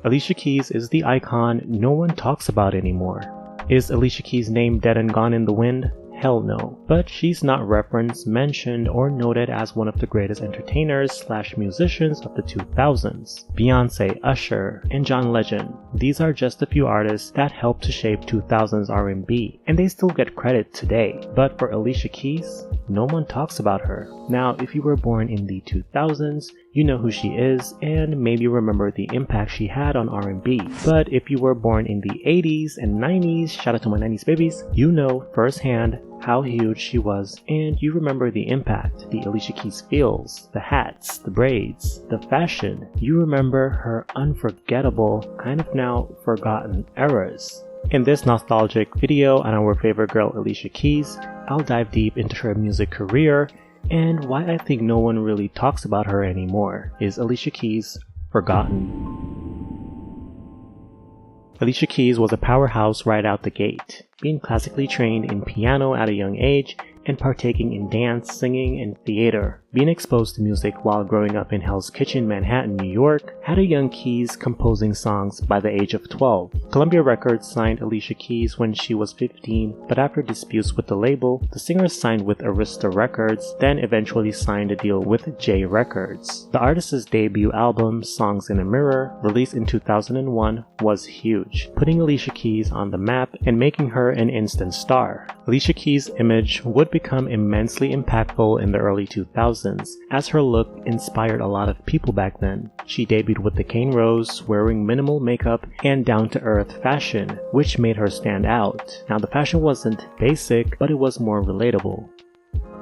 Alicia Keys is the icon no one talks about anymore. Is Alicia Keys' name dead and gone in the wind? Hell no. But she's not referenced, mentioned, or noted as one of the greatest entertainers/musicians of the 2000s. Beyoncé, Usher, and John Legend. These are just a few artists that helped to shape 2000s R&B, and they still get credit today. But for Alicia Keys, no one talks about her. Now, if you were born in the 2000s, you know who she is and maybe remember the impact she had on R&B. But if you were born in the 80s and 90s, shout out to my 90s babies, you know firsthand how huge she was, and you remember the impact, the Alicia Keys feels, the hats, the braids, the fashion. You remember her unforgettable, kind of now forgotten eras. In this nostalgic video on our favorite girl Alicia Keys, I'll dive deep into her music career and why I think no one really talks about her anymore. Is Alicia Keys forgotten? Alicia Keys was a powerhouse right out the gate, being classically trained in piano at a young age and partaking in dance, singing, and theater. Being exposed to music while growing up in Hell's Kitchen, Manhattan, New York, had a young Keys composing songs by the age of 12. Columbia Records signed Alicia Keys when she was 15, but after disputes with the label, the singer signed with Arista Records, then eventually signed a deal with J Records. The artist's debut album, Songs in a Mirror, released in 2001, was huge, putting Alicia Keys on the map and making her an instant star. Alicia Keys' image would become immensely impactful in the early 2000s, as her look inspired a lot of people back then. She debuted with the cane rose, wearing minimal makeup and down-to-earth fashion, which made her stand out. Now the fashion wasn't basic, but it was more relatable.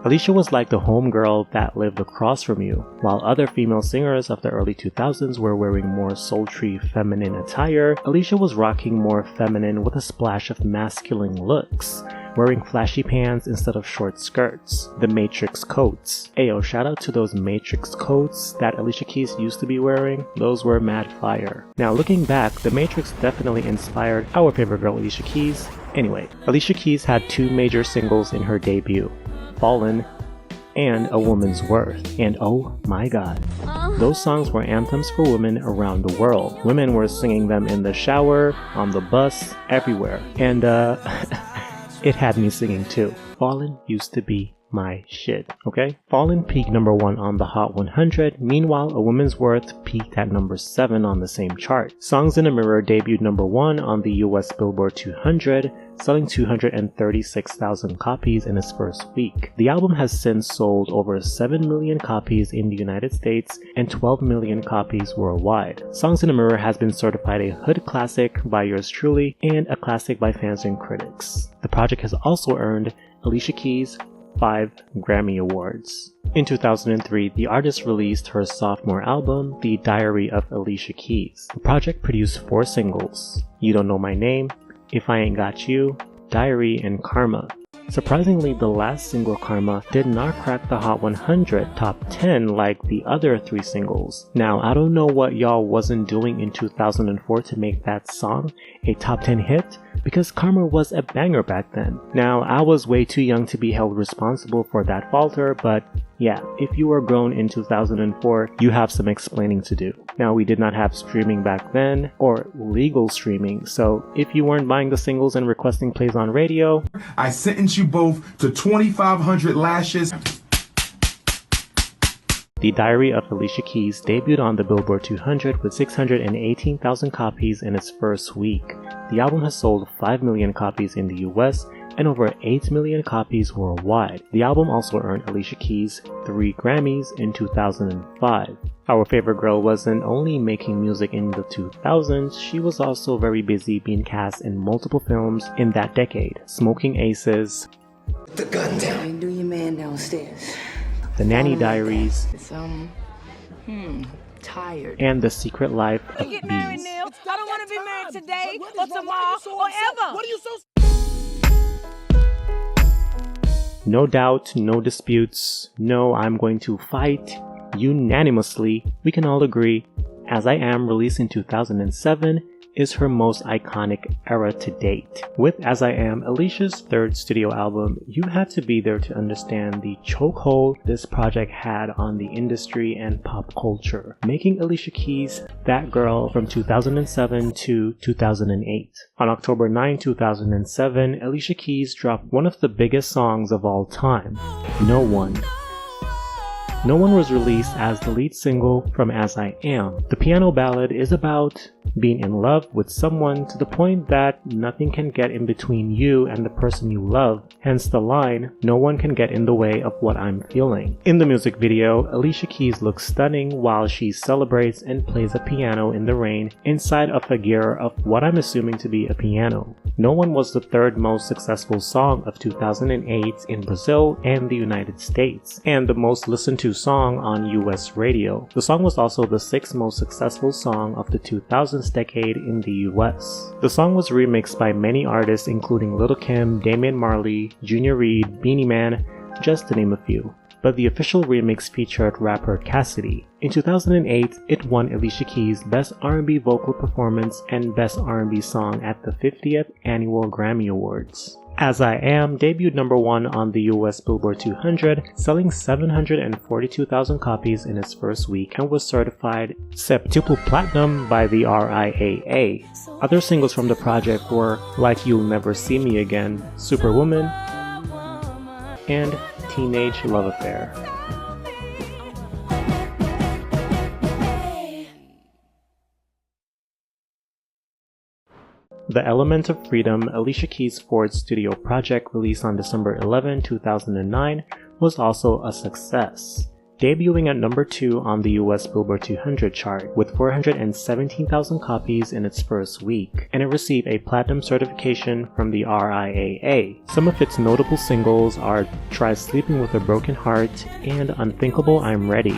Alicia was like the homegirl that lived across from you. While other female singers of the early 2000s were wearing more sultry feminine attire, Alicia was rocking more feminine with a splash of masculine looks, wearing flashy pants instead of short skirts, the Matrix coats. Ayo, shout out to those Matrix coats that Alicia Keys used to be wearing. Those were mad fire. Now looking back, the Matrix definitely inspired our favorite girl Alicia Keys. Anyway, Alicia Keys had two major singles in her debut, Fallen and A Woman's Worth, and oh my god, those songs were anthems for women around the world. Women were singing them in the shower, on the bus, everywhere, and it had me singing too. Fallen used to be my shit, okay? Fallen peaked number 1 on the Hot 100, meanwhile A Woman's Worth peaked at number 7 on the same chart. Songs in a Mirror debuted number 1 on the US Billboard 200, selling 236,000 copies in its first week. The album has since sold over 7 million copies in the United States and 12 million copies worldwide. Songs in a Mirror has been certified a hood classic by yours truly and a classic by fans and critics. The project has also earned Alicia Keys 5 Grammy Awards. In 2003, the artist released her sophomore album, The Diary of Alicia Keys. The project produced 4 singles: You Don't Know My Name, If I Ain't Got You, Diary, and Karma. Surprisingly, the last single, Karma, did not crack the Hot 100 top 10 like the other 3 singles. Now, I don't know what y'all wasn't doing in 2004 to make that song a top 10 hit, because Karma was a banger back then. Now, I was way too young to be held responsible for that falter, but yeah, if you were grown in 2004, you have some explaining to do. Now, we did not have streaming back then, or legal streaming, so if you weren't buying the singles and requesting plays on radio, I sentence you both to 2,500 lashes. The Diary of Alicia Keys debuted on the Billboard 200 with 618,000 copies in its first week. The album has sold 5 million copies in the US and over 8 million copies worldwide. The album also earned Alicia Keys 3 Grammys in 2005. Our favorite girl wasn't only making music in the 2000s, she was also very busy being cast in multiple films in that decade. Smoking Aces, Put the gun down and do your man downstairs. The Nanny Diaries, Tired. and The Secret Life of Get Bees. married now. I don't want to be married today or tomorrow or ever. What are you so... No doubt, no disputes, no I'm going to fight. Unanimously, we can all agree, As I Am, released in 2007, is her most iconic era to date. With As I Am, Alicia's third studio album, you had to be there to understand the chokehold this project had on the industry and pop culture, making Alicia Keys that girl from 2007 to 2008. On October 9, 2007, Alicia Keys dropped one of the biggest songs of all time, No One. No One was released as the lead single from As I Am. The piano ballad is about being in love with someone to the point that nothing can get in between you and the person you love, hence the line, no one can get in the way of what I'm feeling. In the music video, Alicia Keys looks stunning while she celebrates and plays a piano in the rain inside a figure of what I'm assuming to be a piano. No One was the third most successful song of 2008 in Brazil and the United States, and the most listened to song on US radio. The song was also the sixth most successful song of the 2000s decade in the US. The song was remixed by many artists including Lil' Kim, Damian Marley, Junior Reid, Beanie Man, just to name a few. But the official remix featured rapper Cassidy. In 2008, it won Alicia Keys' Best R&B Vocal Performance and Best R&B Song at the 50th Annual Grammy Awards. As I Am debuted number 1 on the US Billboard 200, selling 742,000 copies in its first week and was certified septuple platinum by the RIAA. Other singles from the project were Like You'll Never See Me Again, Superwoman, and Teenage Love Affair. The Element of Freedom, Alicia Keys' fourth studio project released on December 11, 2009, was also a success, debuting at number 2 on the US Billboard 200 chart with 417,000 copies in its first week, and it received a platinum certification from the RIAA. Some of its notable singles are Try Sleeping with a Broken Heart and Unthinkable I'm Ready.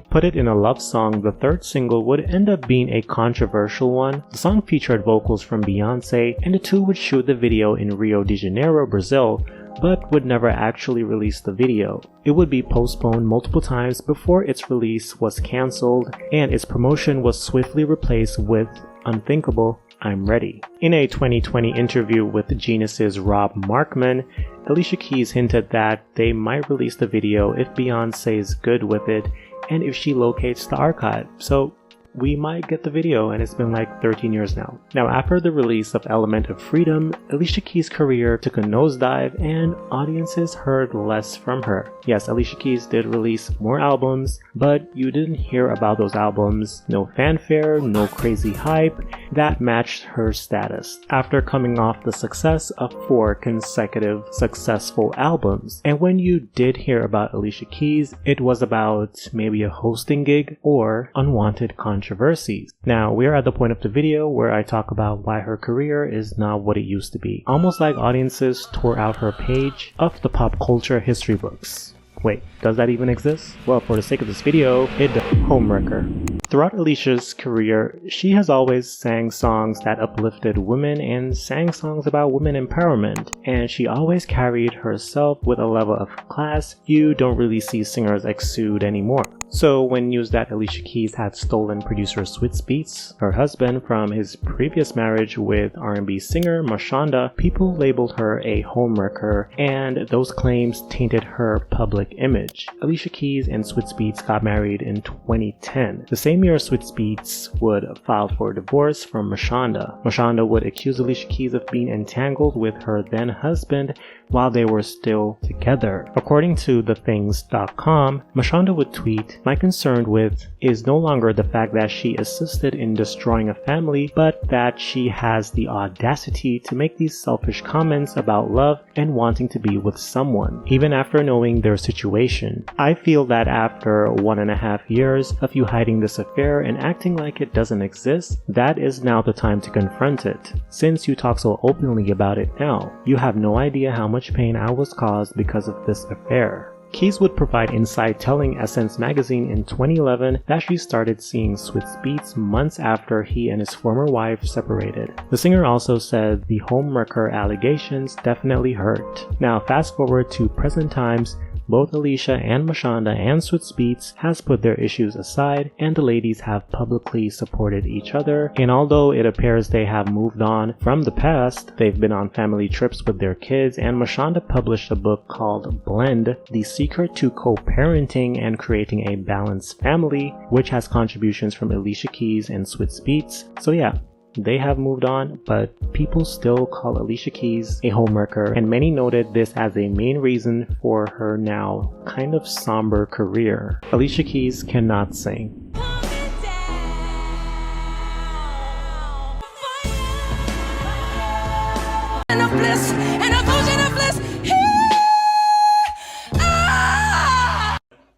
Put it in a love song, the third single would end up being a controversial one. The song featured vocals from Beyoncé, and the two would shoot the video in Rio de Janeiro, Brazil, but would never actually release the video. It would be postponed multiple times before its release was cancelled, and its promotion was swiftly replaced with Unthinkable I'm Ready. In a 2020 interview with Genius's Rob Markman, Alicia Keys hinted that they might release the video if Beyoncé is good with it and if she locates the archive. So we might get the video, and it's been like 13 years now. Now, after the release of Element of Freedom, Alicia Keys' career took a nosedive and audiences heard less from her. Yes, Alicia Keys did release more albums, but you didn't hear about those albums. No fanfare, no crazy hype that matched her status after coming off the success of 4 consecutive successful albums. And when you did hear about Alicia Keys, it was about maybe a hosting gig or unwanted controversies. Now, we are at the point of the video where I talk about why her career is not what it used to be. Almost like audiences tore out her page of the pop culture history books. Wait, does that even exist? Well, for the sake of this video, it does. Homewrecker. Throughout Alicia's career, she has always sang songs that uplifted women and sang songs about women empowerment, and she always carried herself with a level of class you don't really see singers exude anymore. So when news that Alicia Keys had stolen producer Swizz Beatz, her husband, from his previous marriage with R&B singer Mashonda, people labeled her a homewrecker, and those claims tainted her public image. Alicia Keys and Swizz Beatz got married in 2010. The same year, Swizz Beatz would file for divorce from Mashonda. Mashonda would accuse Alicia Keys of being entangled with her then husband while they were still together. According to thethings.com, Mashonda would tweet, "My concern with is no longer the fact that she assisted in destroying a family, but that she has the audacity to make these selfish comments about love and wanting to be with someone, even after knowing their situation. I feel that after 1.5 years of you hiding this affair and acting like it doesn't exist, that is now the time to confront it. Since you talk so openly about it now, you have no idea how much pain I was caused because of this affair." Keys would provide insight, telling Essence magazine in 2011 that she started seeing Swizz Beatz months after he and his former wife separated. The singer also said the homewrecker allegations definitely hurt. Now fast forward to present times, both Alicia and Mashonda and Swizz Beatz has put their issues aside, and the ladies have publicly supported each other. And although it appears they have moved on from the past, they've been on family trips with their kids, and Mashonda published a book called Blend: The Secret to Co-Parenting and Creating a Balanced Family, which has contributions from Alicia Keys and Swizz Beatz. So yeah, they have moved on, but people still call Alicia Keys a homewrecker, and many noted this as a main reason for her now kind of somber career. Alicia Keys cannot sing.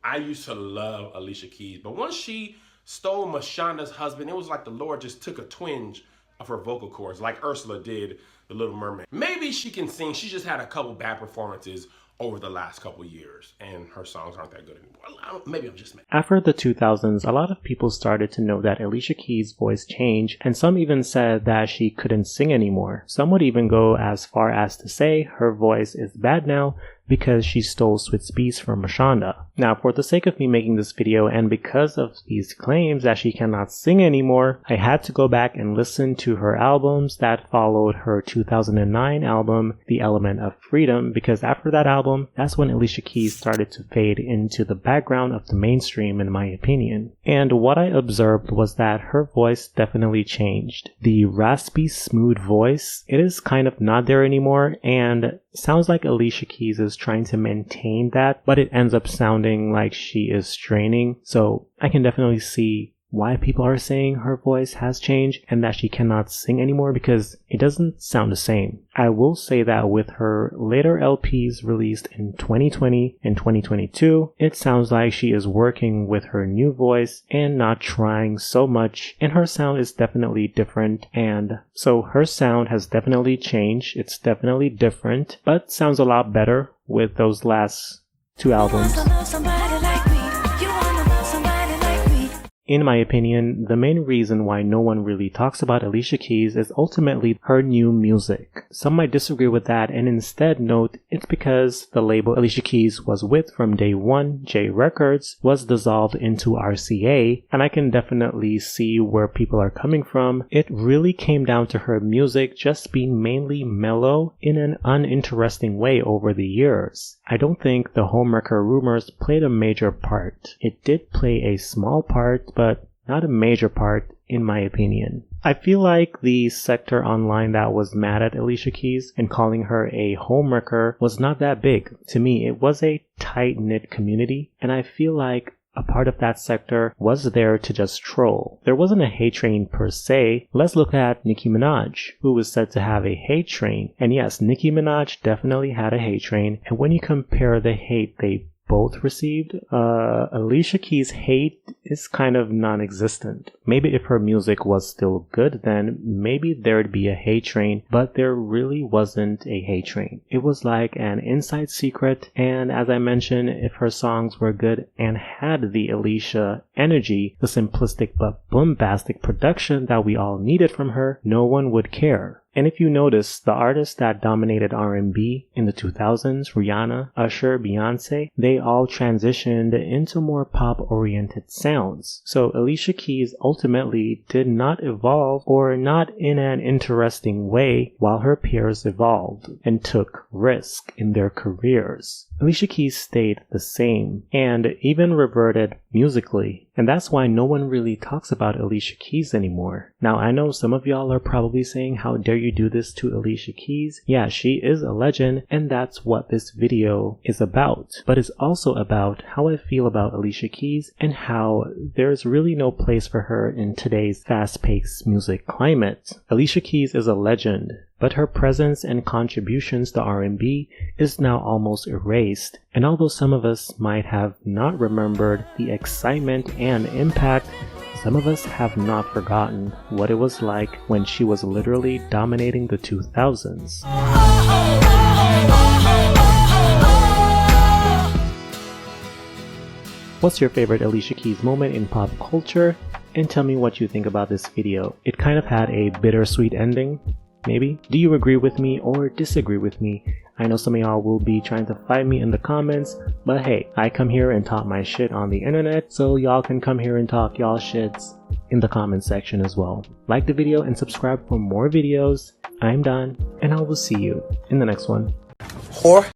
I used to love Alicia Keys, but once she stole Mashonda's husband, it was like the Lord just took a twinge of her vocal cords, like Ursula did The Little Mermaid. Maybe she can sing, she just had a couple bad performances over the last couple years, and her songs aren't that good anymore. Maybe I'm just mad. After the 2000s, a lot of people started to know that Alicia Keys' voice changed, and some even said that she couldn't sing anymore. Some would even go as far as to say her voice is bad now because she stole Swizz Beatz from Mashonda. Now, for the sake of me making this video, and because of these claims that she cannot sing anymore, I had to go back and listen to her albums that followed her 2009 album, The Element of Freedom, because after that album, that's when Alicia Keys started to fade into the background of the mainstream, in my opinion. And what I observed was that her voice definitely changed. The raspy, smooth voice, it is kind of not there anymore, and sounds like Alicia Keys is trying to maintain that, but it ends up sounding like she is straining. So I can definitely see why people are saying her voice has changed and that she cannot sing anymore, because it doesn't sound the same. I will say that with her later LPs released in 2020 and 2022, it sounds like she is working with her new voice and not trying so much, and her sound is definitely different. And so her sound has definitely changed. It's definitely different, but sounds a lot better with those last two albums. In my opinion, the main reason why no one really talks about Alicia Keys is ultimately her new music. Some might disagree with that and instead note it's because the label Alicia Keys was with from day one, J Records, was dissolved into RCA, and I can definitely see where people are coming from. It really came down to her music just being mainly mellow in an uninteresting way over the years. I don't think the Homewrecker rumors played a major part. It did play a small part, but not a major part in my opinion. I feel like the sector online that was mad at Alicia Keys and calling her a homewrecker was not that big. To me, it was a tight-knit community, and I feel like a part of that sector was there to just troll. There wasn't a hate train per se. Let's look at Nicki Minaj, who was said to have a hate train. And yes, Nicki Minaj definitely had a hate train. And when you compare the hate they both received, Alicia Keys' hate is kind of non-existent. Maybe if her music was still good, then maybe there'd be a hate train, but there really wasn't a hate train. It was like an inside secret, and as I mentioned, if her songs were good and had the Alicia energy, the simplistic but bombastic production that we all needed from her, no one would care. And if you notice, the artists that dominated R&B in the 2000s, Rihanna, Usher, Beyoncé, they all transitioned into more pop-oriented sounds. So Alicia Keys ultimately did not evolve, or not in an interesting way, while her peers evolved and took risk in their careers. Alicia Keys stayed the same and even reverted musically, and that's why no one really talks about Alicia Keys anymore. Now, I know some of y'all are probably saying, how dare you do this to Alicia Keys? Yeah, she is a legend, and that's what this video is about. But it's also about how I feel about Alicia Keys and how there's really no place for her in today's fast-paced music climate. Alicia Keys is a legend, but her presence and contributions to R&B is now almost erased. And although some of us might have not remembered the excitement and impact, some of us have not forgotten what it was like when she was literally dominating the 2000s. What's your favorite Alicia Keys moment in pop culture? And tell me what you think about this video. It kind of had a bittersweet ending. Maybe? Do you agree with me or disagree with me? I know some of y'all will be trying to fight me in the comments, but hey, I come here and talk my shit on the internet, so y'all can come here and talk y'all shits in the comments section as well. Like the video and subscribe for more videos. I'm Don, and I will see you in the next one. Whore.